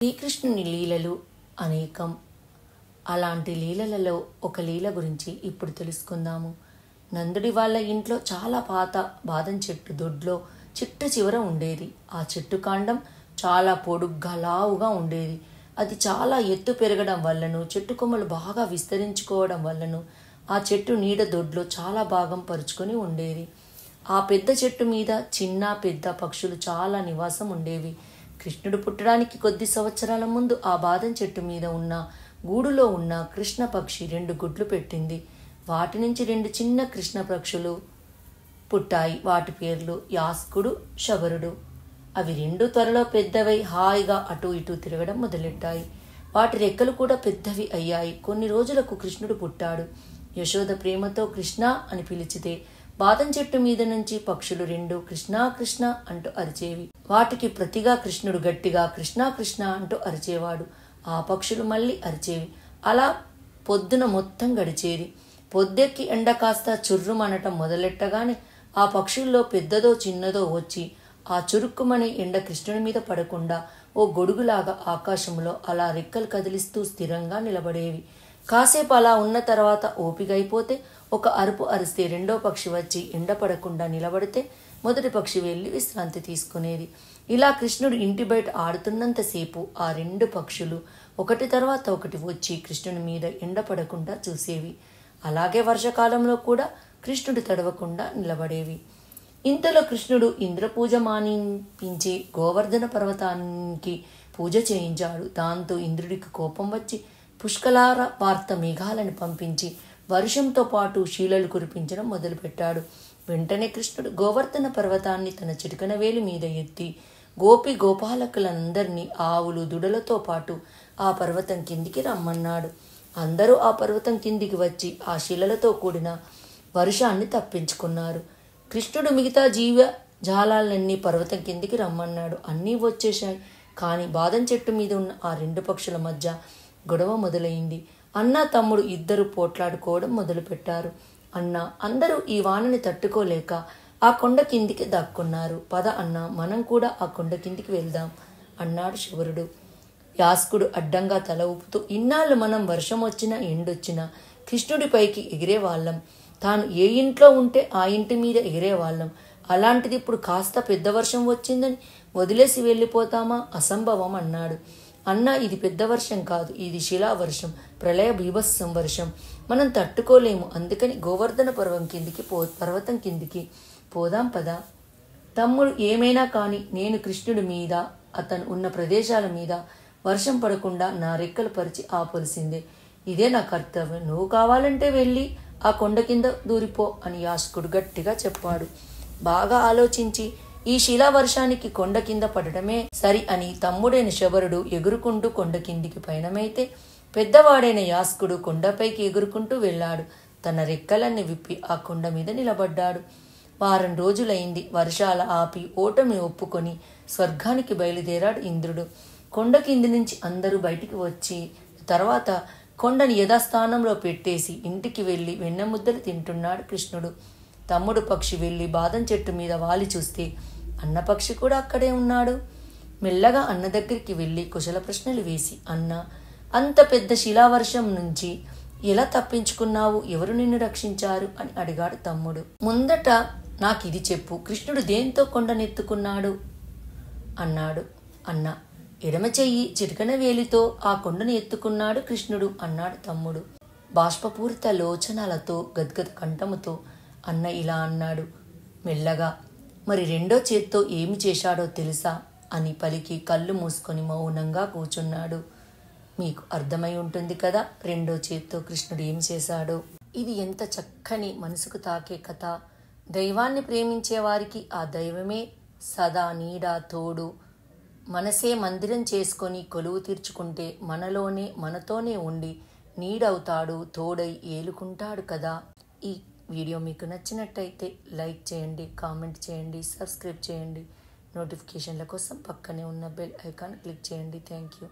శ్రీకృష్ణుని లీలలు అనేకం. అలాంటి లీలలలో ఒక లీల గురించి ఇప్పుడు తెలుసుకుందాము. నందుడి వాళ్ళ ఇంట్లో చాలా పాత బాదం చెట్టు దొడ్లో చిట్ట చివర ఉండేది. ఆ చెట్టు కాండం చాలా పొడుగ్గా లావుగా ఉండేది. అది చాలా ఎత్తు పెరగడం వల్లను, చెట్టు కొమ్మలు బాగా విస్తరించుకోవడం వల్లను ఆ చెట్టు నీడ దొడ్లో చాలా భాగం పరుచుకొని ఉండేది. ఆ పెద్ద చెట్టు మీద చిన్న పెద్ద పక్షులు చాలా నివాసం ఉండేవి. కృష్ణుడు పుట్టడానికి కొద్ది సంవత్సరాల ముందు ఆ బాదం చెట్టు మీద ఉన్న గూడులో ఉన్న కృష్ణ పక్షి 2 గుడ్లు పెట్టింది. వాటి నుంచి 2 చిన్న కృష్ణ పక్షులు పుట్టాయి. వాటి పేర్లు యాస్కుడు, శబరుడు. అవి 2 త్వరలో పెద్దవై హాయిగా అటు ఇటు తిరగడం మొదలెట్టాయి. వాటి రెక్కలు కూడా పెద్దవి అయ్యాయి. కొన్ని రోజులకు కృష్ణుడు పుట్టాడు. యశోద ప్రేమతో కృష్ణ అని పిలిచితే బాదం చెట్టు మీద నుంచి పక్షులు 2 కృష్ణ కృష్ణ అంటూ అరిచేవి. వాటికి ప్రతిగా కృష్ణుడు గట్టిగా కృష్ణ కృష్ణ అంటూ అరిచేవాడు. ఆ పక్షులు మళ్ళీ అరిచేవి. అలా పొద్దున మొత్తం గడిచేది. పొద్దెక్కి ఎండ కాస్త చుర్రుమనటం మొదలెట్టగానే ఆ పక్షుల్లో పెద్దదో చిన్నదో వచ్చి ఆ చురుక్కుమనే ఎండ కృష్ణుడి మీద పడకుండా ఓ గొడుగులాగా ఆకాశంలో అలా రెక్కలు కదిలిస్తూ స్థిరంగా నిలబడేవి. కాసేపు అలా ఉన్న తర్వాత ఓపికైపోతే ఒక అరుపు అరిస్తే రెండో పక్షి వచ్చి ఎండ పడకుండా నిలబడితే మొదటి పక్షి వెళ్ళి విశ్రాంతి తీసుకునేది. ఇలా కృష్ణుడు ఇంటి బయట ఆడుతున్నంతసేపు ఆ 2 పక్షులు ఒకటి తర్వాత ఒకటి వచ్చి కృష్ణుని మీద ఎండ పడకుండా చూసేవి. అలాగే వర్షాకాలంలో కూడా కృష్ణుడు తడవకుండా నిలబడేవి. ఇంతలో కృష్ణుడు ఇంద్రపూజ మానిపించి గోవర్ధన పర్వతానికి పూజ చేయించాడు. దాంతో ఇంద్రుడికి కోపం వచ్చి పుష్కలార వార్త మేఘాలను పంపించి వర్షంతో పాటు శీలలు కురిపించడం మొదలుపెట్టాడు. వెంటనే కృష్ణుడు గోవర్ధన పర్వతాన్ని తన చిటికన వేలి మీద ఎత్తి గోపాలకులందరినీ ఆవులు దుడలతో పాటు ఆ పర్వతం కిందికి రమ్మన్నాడు. అందరూ ఆ పర్వతం కిందికి వచ్చి ఆ శిలలతో కూడిన వర్షాన్ని తప్పించుకున్నారు. కృష్ణుడు మిగతా జీవ జాలాలన్నీ పర్వతం కిందికి రమ్మన్నాడు. అన్నీ వచ్చేశాయి. కానీ బాదం చెట్టు మీద ఉన్న ఆ 2 పక్షుల మధ్య గొడవ మొదలైంది. అన్న తమ్ముడు ఇద్దరు పోట్లాడుకోవడం మొదలుపెట్టారు. అందరూ ఈ వానని తట్టుకోలేక ఆ కొండ కిందికి దక్కున్నారు. పద అన్న, మనం కూడా ఆ కొండ కిందికి వెళ్దాం అన్నాడు శబరుడు. యాస్కుడు అడ్డంగా తల ఊపుతూ, ఇన్నాళ్ళు మనం వర్షం వచ్చినా ఎండొచ్చినా కృష్ణుడి పైకి ఎగిరేవాళ్ళం. తాను ఏ ఇంట్లో ఉంటే ఆ ఇంటి మీద ఎగిరేవాళ్ళం. అలాంటిది ఇప్పుడు కాస్త పెద్ద వర్షం వచ్చిందని వదిలేసి వెళ్ళిపోతామా? అసంభవం అన్నాడు. అన్నా, ఇది పెద్ద వర్షం కాదు, ఇది శిలావర్షం, ప్రళయ బీభత్సం వర్షం. మనం తట్టుకోలేము. అందుకని గోవర్ధన పర్వతం కిందికి పోదాం పదా. తమ్ముడు, ఏమైనా కానీ నేను కృష్ణుడి మీద అతను ఉన్న ప్రదేశాల మీద వర్షం పడకుండా నా రెక్కలు పరిచి ఆపవలసిందే. ఇదే నా కర్తవ్యం. నువ్వు కావాలంటే వెళ్ళి ఆ కొండ కింద దూరిపో అని యాస్కుడు గట్టిగా చెప్పాడు. బాగా ఆలోచించి ఈ శిలావర్షానికి కొండ కింద పడటమే సరి అని తమ్ముడైన శబరుడు ఎగురుకుంటూ కొండ కిందికి పయనమైతే పెద్దవాడైన యాస్కుడు కొండపైకి ఎగురుకుంటూ వెళ్ళాడు. తన రెక్కలన్నీ విప్పి ఆ కొండ మీద నిలబడ్డాడు. వారం రోజులైంది. వర్షాల ఆపి ఓటమి ఒప్పుకొని స్వర్గానికి బయలుదేరాడు ఇంద్రుడు. కొండ కింది నుంచి అందరూ బయటికి వచ్చి తర్వాత కొండని యథాస్థానంలో పెట్టేసి ఇంటికి వెళ్ళి వెన్నముద్దలు తింటున్నాడు కృష్ణుడు. తమ్ముడు పక్షి వెళ్ళి బాదం చెట్టు మీద వాలి చూస్తే అన్న పక్షి కూడా అక్కడే ఉన్నాడు. మెల్లగా అన్న దగ్గరికి వెళ్ళి కుశల ప్రశ్నలు వేసి, అన్న, అంత పెద్ద శిలావర్షం నుంచి ఎలా తప్పించుకున్నావు? ఎవరు నిన్ను రక్షించారు అని అడిగాడు తమ్ముడు. ముందట నాకిది చెప్పు, కృష్ణుడు దేంతో కొండనెత్తుకున్నాడు అన్నాడు అన్న. ఎడమ చెయ్యి చిటికన వేలితో ఆ కొండను ఎత్తుకున్నాడు కృష్ణుడు అన్నాడు తమ్ముడు. బాష్పపూరిత లోచనాలతో గద్గద కంఠముతో అన్న ఇలా అన్నాడు మెల్లగా. మరి రెండో చేత్తో ఏమి చేశాడో తెలుసా అని పలికి కళ్ళు మూసుకొని మౌనంగా కూర్చున్నాడు. మీకు అర్థమై ఉంటుంది కదా రెండో చేత్తో కృష్ణుడు ఏమి చేశాడో. ఇది ఎంత చక్కని మనసుకు తాకే కథ. దైవాన్ని ప్రేమించే వారికి ఆ దైవమే సదా నీడ తోడు. మనసే మందిరం చేసుకొని కొలువు తీర్చుకుంటే మనలోనే మనతోనే ఉండి నీడవుతాడు, తోడై ఏలుకుంటాడు కదా. ఈ వీడియో మీకు నచ్చినట్టయితే లైక్ చేయండి, కామెంట్ చేయండి, సబ్స్క్రైబ్ చేయండి. నోటిఫికేషన్ల కోసం పక్కనే ఉన్న బెల్ ఐకాన్ క్లిక్ చేయండి. Thank you.